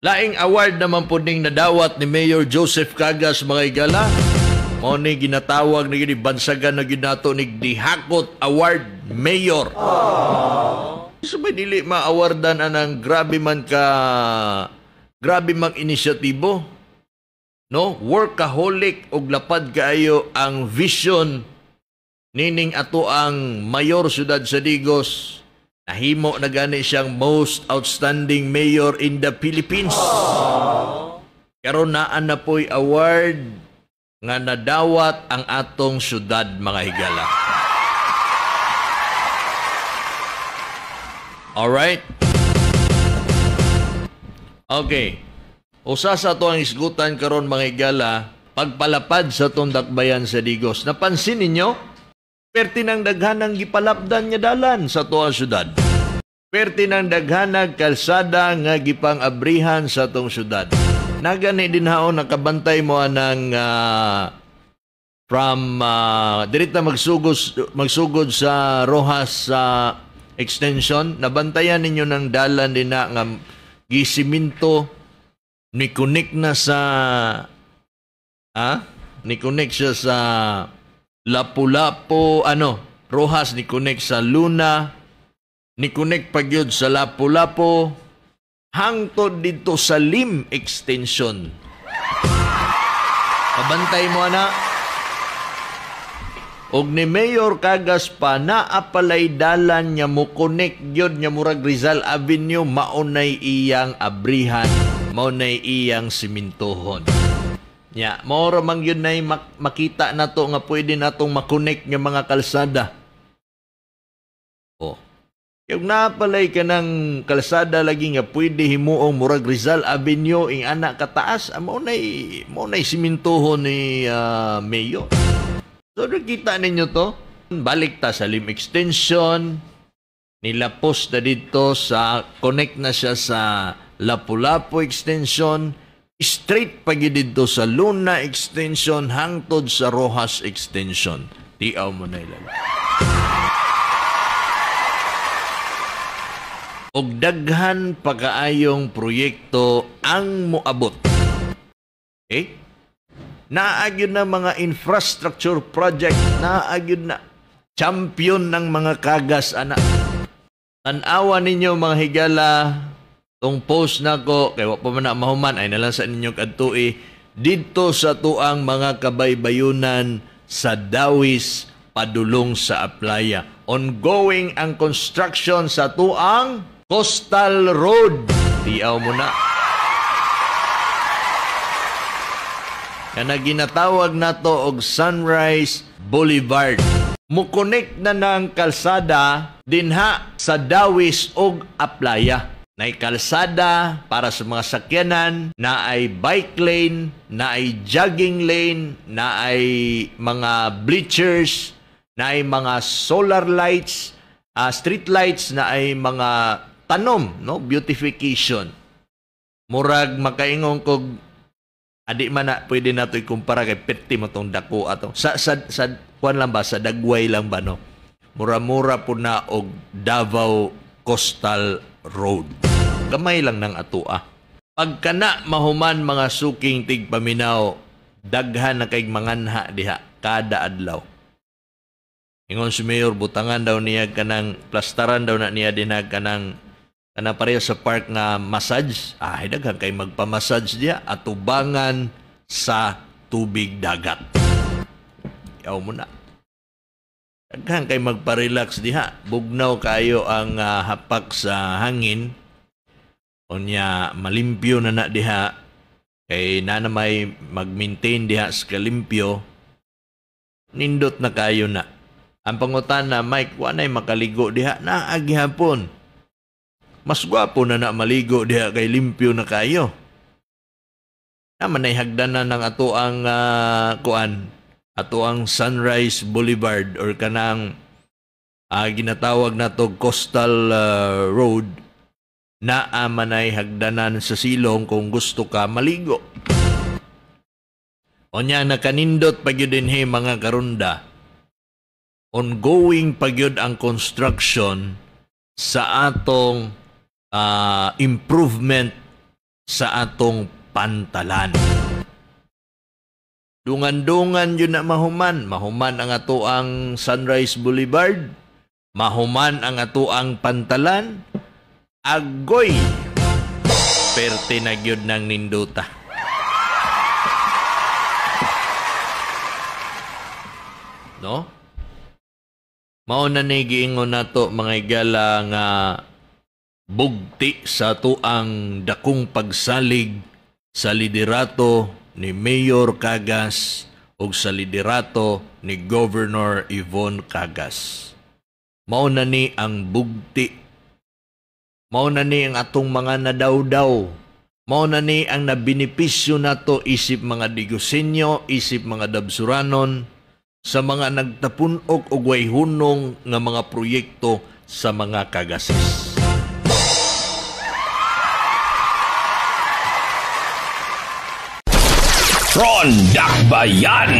Laing award naman po ning nadawat ni Mayor Joseph Cagas mga igala. Mao ni ginatawag ni bansagan na ginato ni Dihakot Award Mayor. So may dili ma-awardan anang grabe man inisyatibo. No, workaholic og lapad kaayo ang vision nining ato ang mayor siyudad sa Digos. Nahimo na gani siyang most outstanding mayor in the Philippines. Karon naan na po'y award nga nadawat ang atong syudad mga higala. Alright? Okay. Usa sa ito ang isgutan karon mga higala, pagpalapad sa itong dakbayan sa Digos. Napansin ninyo? Perti ng daghanang gipalapdan nga dalan sa tuang syudad. Perti ng daghanang kalsada nga gipang abrihan sa tuang syudad. Nagani din haon nakabantay mo anang from dirita magsugod sa Rojas extension. Nabantayan ninyo ng dalan din na nga gisiminto ni connect na sa ni connect siya sa Lapu-Lapu, Rojas ni connect sa Luna, ni connect pagyud sa Lapu-Lapu, hangtod dito sa Lim Extension. Pabantay mo ana. Og ni Mayor Cagas pa naapalay dalan nya mo connect gyud nya murag Rizal Avenue, maunay iyang abrihan, maunay iyang simintohon. Ya, maura man yun na makita na to nga pwede na itong makonect ng mga kalsada. O, yung napalay ka ng kalsada lagi nga pwede himuong murag Rizal Avenue ing anak kataas, maunay simintuho ni Mayor. So, nakita ninyo to? Balik ta sa Lim Extension, nilapos na dito sa, connect na siya sa Lapu-Lapu Extension, straight pagi dito sa Luna Extension hangtod sa Rojas Extension. Tiaw mo na ilala. Og daghan pagaayong proyekto ang moabot. Okay? Naagyon na mga infrastructure project, naagyon na champion ng mga Cagas anak. Tanawa ninyo mga higala, tong post na ko, kaya pa man na mahuman, ay nalang sa inyong kadtui, dito sa tuang mga kabaybayunan sa Dawis, padulong sa Aplaya. Ongoing ang construction sa tuang Coastal Road. Tiaw mo na. Kana ginatawag na to og Sunrise Boulevard. Mukonek na ng kalsada dinha sa Dawis og Aplaya. Na ay kalsada para sa mga sakyanan, na ay bike lane, na ay jogging lane, na ay mga bleachers, na ay mga solar lights, street lights, na ay mga tanom, no, beautification. Murag makaingon kog adi man na pwede nato ikumpara kay perti mo tong dako ato. Sa kuan lang ba, sa Dagway lang ba, no? Mura-mura po na og Davao Coastal Road. Gamay lang ng atua. Pagka na mahuman mga suking tigpaminaw, daghan na kay manganha diha kada adlaw. Ingon si Mayor, butangan daw niya kanang plastaran daw na niya dinag kanang pareho sa park nga massage. Daghan kay magpamassage diha atubangan sa tubig dagat. Yaw mo na. Daghan kay magpa-relax diha. Bugnaw kayo ang hapak sa hangin. Unya malimpyo na diha. Kay nanamay mag-maintain diha sa kalimpyo. Nindot na kayo na. Ang pangutan na, Mike, wanay makaligo diha na agihapon. Mas gwapo na maligo diha kay limpyo na kayo. Naman ay hagdanan ng ato ang ato ang Sunrise Boulevard or kanang ginatawag na to Coastal Road na manay hagdanan sa silong kung gusto ka maligo. Onya nakanindot pagyud dinhi mga karunda. Ongoing pagyud ang construction sa atong improvement sa atong pantalan. Dungan-dungan yun na mahuman. Mahuman ang ato ang Sunrise Boulevard. Mahuman ang ato ang pantalan. Agoy! Perte na gyud ng ninduta. No? Mao na ni giingon nato mga igala nga bugti sa tuang dakong pagsalig sa liderato ni Mayor Cagas ug sa liderato ni Governor Yvonne Cagas. Mao na ni ang bugti. Mao na ni ang atong mga nadawdaw. Mao na ni ang nabenepisyo nato isip mga Digosenyo, isip mga Dabsuranon, sa mga nagtapunog og way hunong nga mga proyekto sa mga Kagases. Ron Dakbayan.